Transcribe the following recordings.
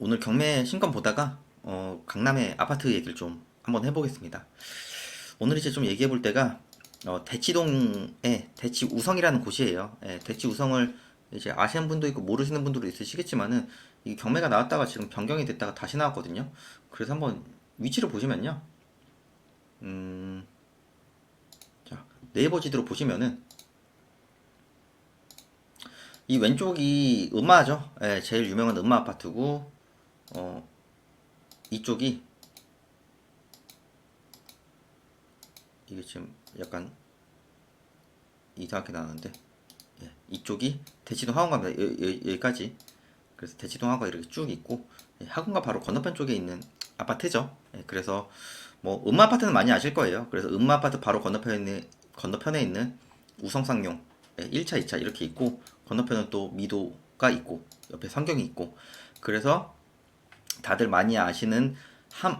오늘 경매 신건 보다가 강남의 아파트 얘기를 좀 한번 해보겠습니다. 오늘 이제 좀 얘기해 볼 때가 대치동의 대치우성이라는 곳이에요. 대치우성을 이제 아시는 분도 있고 모르시는 분들도 있으시겠지만은 이 경매가 나왔다가 지금 변경이 됐다가 다시 나왔거든요. 그래서 한번 위치를 보시면요. 음, 자, 네이버 지도로 보시면은 이 왼쪽이 음마죠. 제일 유명한 음마 아파트고 어, 이쪽이 이게 지금 약간 이상하게 나왔는데 이쪽이 대치동 학원가입니다. 여기까지. 그래서 대치동 학원가 이렇게 쭉 있고 학원가 바로 건너편 쪽에 있는 아파트죠. 그래서 뭐 음마 아파트는 많이 아실 거예요. 그래서 음마 아파트 바로 건너편에 있는 우성상용 1차, 2차 이렇게 있고 건너편은 또 미도가 있고 옆에 성경이 있고 그래서 다들 많이 아시는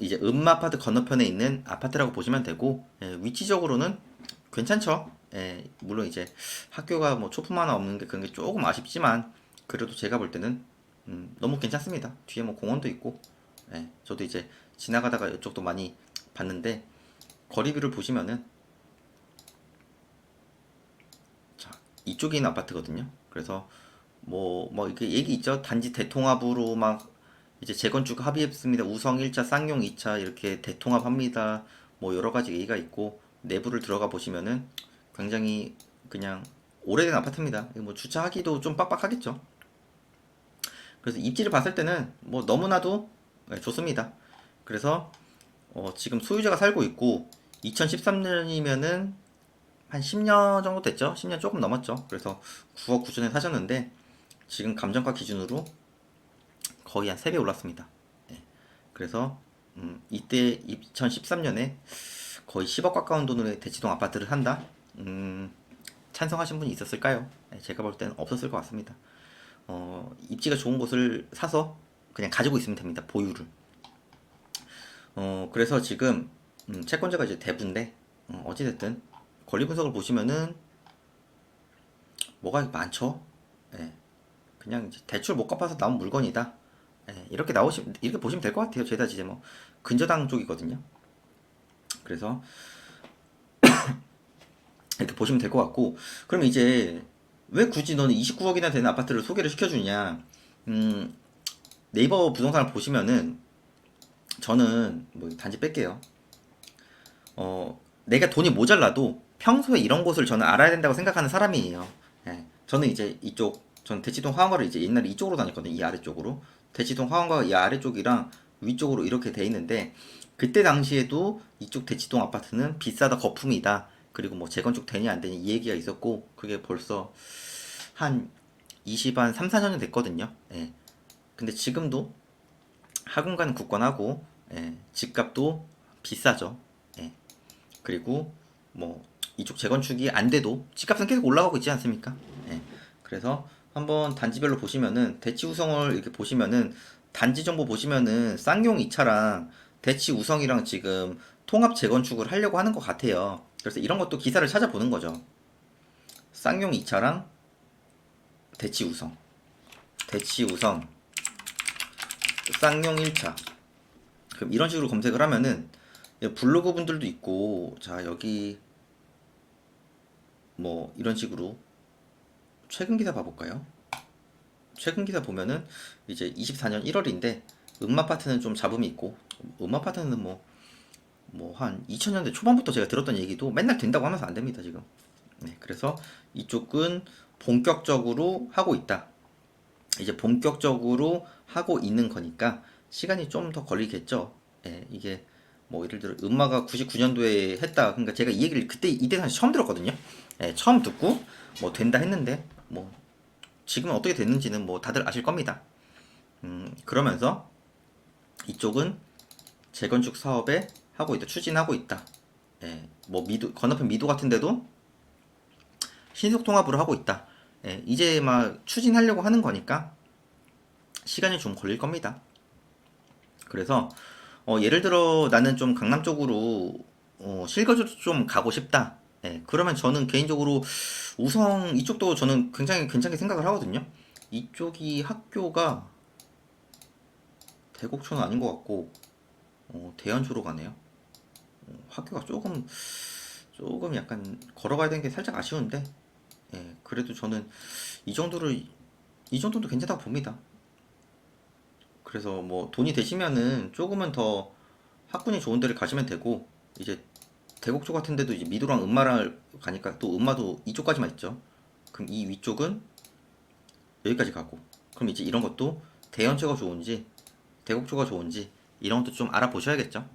이제 음마 아파트 건너편에 있는 아파트라고 보시면 되고 위치적으로는 괜찮죠. 물론 이제 학교가 뭐 초품 하나 없는 게 그런 게 조금 아쉽지만 그래도 제가 볼 때는 너무 괜찮습니다. 뒤에 뭐 공원도 있고 저도 이제 지나가다가 이쪽도 많이 봤는데 거리뷰를 보시면은 자 이쪽에 있는 아파트거든요. 그래서 뭐 이렇게 얘기 있죠. 단지 대통합으로 막 이제 재건축 합의했습니다. 우성 1차, 쌍용 2차 이렇게 대통합합니다. 뭐 여러 가지 얘기가 있고 내부를 들어가 보시면은 굉장히 그냥 오래된 아파트입니다. 뭐 주차하기도 좀 빡빡하겠죠. 그래서 입지를 봤을 때는 뭐 너무나도 좋습니다. 그래서 지금 소유자가 살고 있고 2013년이면은 한 10년 정도 됐죠. 10년 조금 넘었죠. 그래서 9억 9천에 사셨는데 지금 감정가 기준으로 거의 한 3배 올랐습니다. 예. 그래서 이때 2013년에 거의 10억 가까운 돈으로 대치동 아파트를 산다? 찬성하신 분이 있었을까요? 제가 볼 때는 없었을 것 같습니다. 입지가 좋은 곳을 사서 그냥 가지고 있으면 됩니다. 보유를. 그래서 지금 채권자가 이제 대부인데 어찌됐든 권리 분석을 보시면은 뭐가 많죠? 예. 그냥 이제 대출 못 갚아서 나온 물건이다. 이렇게 보시면 될 것 같아요. 죄다 이제 뭐 근저당 쪽이거든요. 그래서 이렇게 보시면 될 것 같고, 그럼 이제 왜 굳이 너는 29억이나 되는 아파트를 소개를 시켜주냐? 음, 네이버 부동산을 보시면은 저는 뭐 단지 뺄게요. 내가 돈이 모자라도 평소에 이런 곳을 저는 알아야 된다고 생각하는 사람이에요. 저는 이제 전 대치동 화원가를 이제 옛날에 이쪽으로 다녔거든요. 이 아래쪽으로. 대치동 화원가 이 아래쪽이랑 위쪽으로 이렇게 돼 있는데, 그때 당시에도 이쪽 대치동 아파트는 비싸다 거품이다. 그리고 뭐 재건축 되냐 안 되냐 이 얘기가 있었고, 그게 벌써 한 20한 3, 4년이 됐거든요. 근데 지금도 학원가는 굳건하고, 집값도 비싸죠. 예. 그리고 뭐 이쪽 재건축이 안 돼도 집값은 계속 올라가고 있지 않습니까? 예. 그래서 한번 단지별로 보시면은 대치 우성을 이렇게 보시면은 단지 정보 보시면은 쌍용 2차랑 대치 우성이랑 지금 통합 재건축을 하려고 하는 것 같아요. 그래서 이런 것도 기사를 찾아보는 거죠. 쌍용 2차랑 대치 우성, 대치 우성, 쌍용 1차. 그럼 이런 식으로 검색을 하면은 블로그 분들도 있고 자 여기 뭐 이런 식으로 최근 기사 봐볼까요? 최근 기사 보면은 이제 24년 1월인데 음마파트는 좀 잡음이 있고 음마파트는 뭐 한 2000년대 초반부터 제가 들었던 얘기도 맨날 된다고 하면서 안 됩니다 지금. 그래서 이쪽은 본격적으로 하고 있다. 이제 본격적으로 하고 있는 거니까 시간이 좀 더 걸리겠죠. 이게 뭐 예를 들어 음마가 99년도에 했다. 그러니까 제가 이 얘기를 그때 이때 당시 처음 들었거든요. 처음 듣고 뭐 된다 했는데 뭐 지금은 어떻게 됐는지는 뭐 다들 아실 겁니다. 그러면서 이쪽은 재건축 사업에 하고 있다, 추진하고 있다. 뭐 미도 건너편 미도 같은데도 신속 통합으로 하고 있다. 이제 막 추진하려고 하는 거니까 시간이 좀 걸릴 겁니다. 그래서 예를 들어 나는 좀 강남 쪽으로 실거주 좀 가고 싶다. 그러면 저는 개인적으로 우성 이쪽도 저는 굉장히 괜찮게 생각을 하거든요. 이쪽이 학교가 대곡초는 아닌 것 같고 대연초로 가네요. 학교가 조금 약간 걸어가야 되는 게 살짝 아쉬운데, 예, 그래도 저는 이 정도를 이 정도도 괜찮다고 봅니다. 그래서 뭐 돈이 되시면은 조금은 더 학군이 좋은 데를 가시면 되고, 이제 대곡초 같은 데도 이제 미도랑 음마를 가니까 또 음마도 이쪽까지만 있죠. 그럼 이 위쪽은 여기까지 가고, 그럼 이제 이런 것도 대연초가 좋은지 대곡초가 좋은지 이런 것도 좀 알아보셔야겠죠.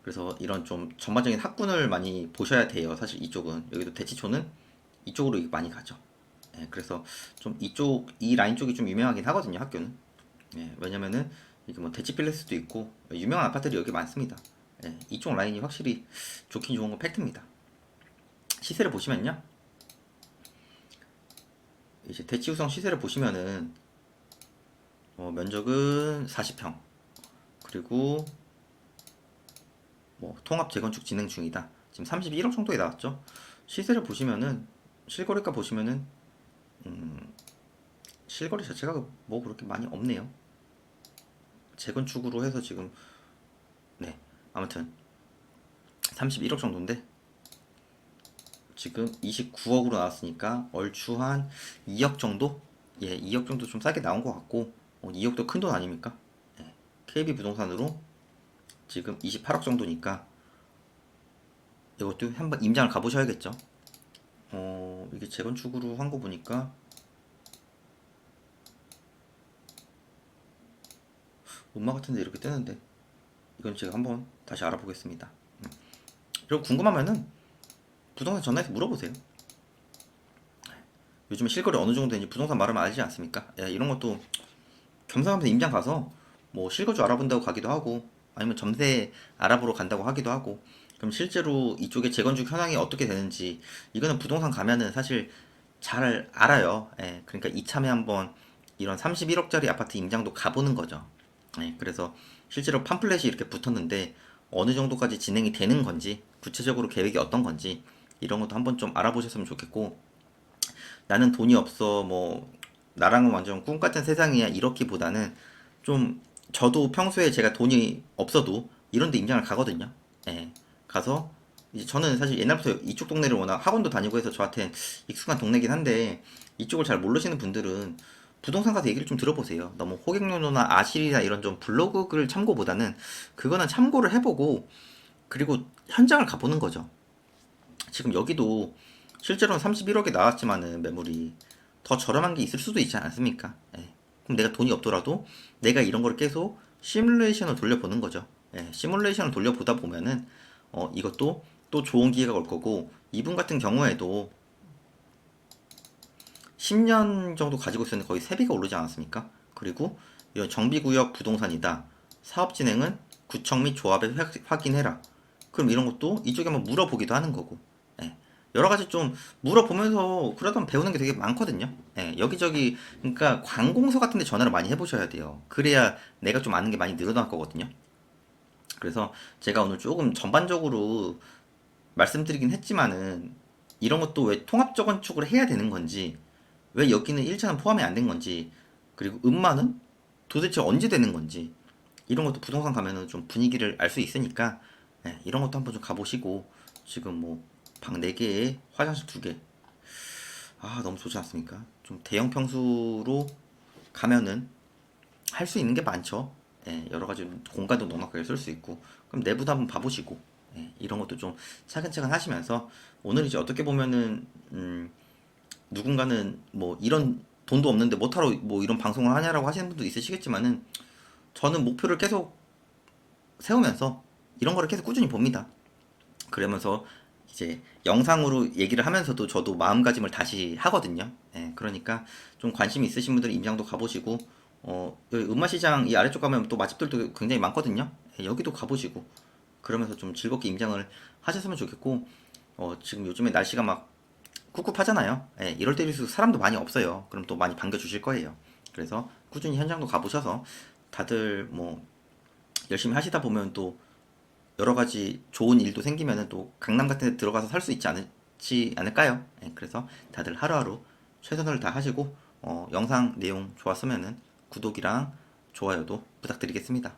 그래서 이런 좀 전반적인 학군을 많이 보셔야 돼요. 사실 이쪽은 여기도 대치초는 이쪽으로 많이 가죠. 예, 그래서 좀 이 라인 쪽이 좀 유명하긴 하거든요, 학교는. 예, 왜냐면은 이게 뭐 대치필레스도 있고 유명한 아파트들이 여기 많습니다. 예, 이쪽 라인이 확실히 좋긴 좋은 건 팩트입니다. 시세를 보시면요, 이제 대치우성 시세를 보시면은 면적은 40평, 그리고 뭐 통합 재건축 진행 중이다. 지금 31억 정도에 나왔죠. 시세를 보시면은 실거래가 보시면은 실거래 자체가 뭐 그렇게 많이 없네요. 재건축으로 해서 지금, 네, 아무튼 31억 정도인데 지금 29억으로 나왔으니까 얼추 한 2억 정도? 예, 2억 정도 좀 싸게 나온 것 같고, 2억도 큰 돈 아닙니까? 예, KB 부동산으로 지금 28억 정도니까 이것도 한번 임장을 가보셔야겠죠. 이게 재건축으로 한 거 보니까 음마 같은데 이렇게 뜨는데 이건 제가 한번 다시 알아보겠습니다. 그리고 궁금하면은 부동산 전화해서 물어보세요. 요즘에 실거래 어느 정도 되는지 부동산 말하면 알지 않습니까? 예, 이런 것도 겸사겸사 임장 가서 뭐 실거주 알아본다고 가기도 하고 아니면 점세 알아보러 간다고 하기도 하고, 그럼 실제로 이쪽에 재건축 현황이 어떻게 되는지 이거는 부동산 가면은 사실 잘 알아요. 예, 그러니까 이참에 한번 이런 31억짜리 아파트 임장도 가보는 거죠. 예, 그래서 실제로 팜플렛이 이렇게 붙었는데 어느 정도까지 진행이 되는 건지 구체적으로 계획이 어떤 건지 이런 것도 한번 좀 알아보셨으면 좋겠고, 나는 돈이 없어 뭐 나랑은 완전 꿈 같은 세상이야 이렇기보다는 좀, 저도 평소에 제가 돈이 없어도 이런 데 임장을 가거든요. 예. 가서 이제 저는 사실 옛날부터 이쪽 동네를 워낙 학원도 다니고 해서 저한테 익숙한 동네긴 한데, 이쪽을 잘 모르시는 분들은 부동산 가서 얘기를 좀 들어보세요. 너무 호객노노나 아실이나 이런 좀 블로그를 참고보다는 그거는 참고를 해보고 그리고 현장을 가보는 거죠. 지금 여기도 실제로는 31억에 나왔지만은 매물이 더 저렴한 게 있을 수도 있지 않습니까? 예. 그럼 내가 돈이 없더라도 내가 이런 걸 계속 시뮬레이션을 돌려보는 거죠. 예. 시뮬레이션을 돌려보다 보면은 이것도 또 좋은 기회가 올 거고, 이분 같은 경우에도 10년 정도 가지고 있었는데 거의 3배가 오르지 않았습니까? 그리고 이런 정비구역 부동산이다. 사업 진행은 구청 및 조합에 확인해라. 그럼 이런 것도 이쪽에 한번 물어보기도 하는 거고. 예. 여러 가지 좀 물어보면서 그러다 배우는 게 되게 많거든요. 예. 여기저기 그러니까 관공서 같은 데 전화를 많이 해보셔야 돼요. 그래야 내가 좀 아는 게 많이 늘어날 거거든요. 그래서 제가 오늘 조금 전반적으로 말씀드리긴 했지만은 이런 것도 왜 통합적 건축을 해야 되는 건지, 왜 여기는 1차는 포함이 안 된 건지, 그리고 음마는 도대체 언제 되는 건지 이런 것도 부동산 가면은 좀 분위기를 알 수 있으니까, 예, 이런 것도 한번 좀 가보시고. 지금 뭐 방 4개에 화장실 2개, 아 너무 좋지 않습니까? 좀 대형 평수로 가면은 할 수 있는 게 많죠. 예, 여러 가지 공간도 넉넉하게 쓸 수 있고, 그럼 내부도 한번 봐보시고, 예, 이런 것도 좀 차근차근 하시면서, 오늘 이제 어떻게 보면은 누군가는 뭐 이런 돈도 없는데 못하러 뭐 이런 방송을 하냐라고 하시는 분도 있으시겠지만은, 저는 목표를 계속 세우면서 이런 거를 계속 꾸준히 봅니다. 그러면서 이제 영상으로 얘기를 하면서도 저도 마음가짐을 다시 하거든요. 예, 그러니까 좀 관심 있으신 분들은 임장도 가보시고, 여기 음마시장 이 아래쪽 가면 또 맛집들도 굉장히 많거든요. 예, 여기도 가보시고 그러면서 좀 즐겁게 임장을 하셨으면 좋겠고, 지금 요즘에 날씨가 막 꿉꿉하잖아요. 예, 이럴 때일수록 사람도 많이 없어요. 그럼 또 많이 반겨주실 거예요. 그래서 꾸준히 현장도 가보셔서 다들 뭐 열심히 하시다 보면 또 여러 가지 좋은 일도 생기면은 또 강남 같은 데 들어가서 살 수 있지 않을까요? 예, 그래서 다들 하루하루 최선을 다하시고, 영상 내용 좋았으면은 구독이랑 좋아요도 부탁드리겠습니다.